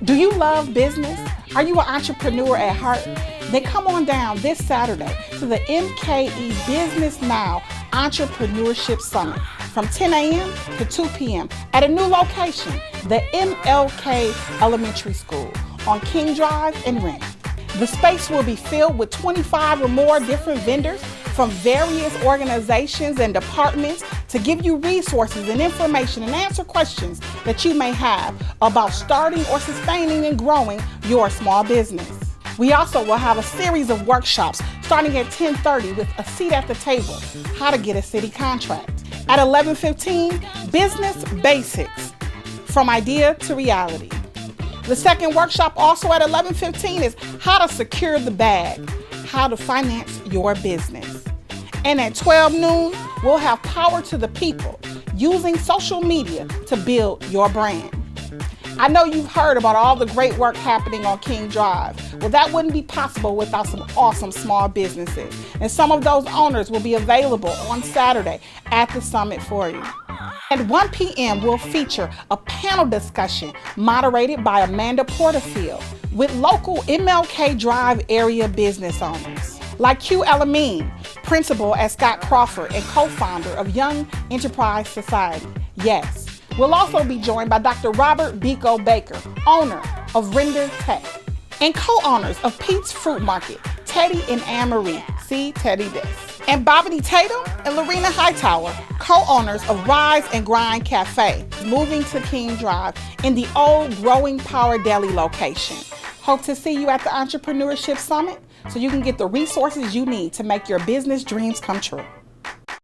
Do you love business? Are you an entrepreneur at heart? Then come on down this Saturday to the MKE Business Now Entrepreneurship Summit from 10 a.m. to 2 p.m. at a new location, the MLK Elementary School on King Drive in Renton. The space will be filled with 25 or more different vendors from various organizations and departments to give you resources and information and answer questions that you may have about starting or sustaining and growing your small business. We also will have a series of workshops starting at 10:30 with a seat at the table, how to get a city contract. At 11:15, business basics, from idea to reality. The second workshop, also at 11:15, is how to secure the bag, how to finance your business. And at 12 noon, we'll have power to the people, using social media to build your brand. I know you've heard about all the great work happening on King Drive. Well, that wouldn't be possible without some awesome small businesses. And some of those owners will be available on Saturday at the summit for you. At 1 p.m., we'll feature a panel discussion moderated by Amanda Porterfield with local MLK Drive area business owners, like Q. Elamine, principal at Scott Crawford and co-founder of Young Enterprise Society. Yes. We'll also be joined by Dr. Robert Biko Baker, owner of Render Tech, and co-owners of Pete's Fruit Market, Teddy and Anne-Marie, see Teddy this, and Bobbity Tatum and Lorena Hightower, co-owners of Rise and Grind Cafe, moving to King Drive in the old Growing Power Deli location. Hope to see you at the Entrepreneurship Summit so you can get the resources you need to make your business dreams come true.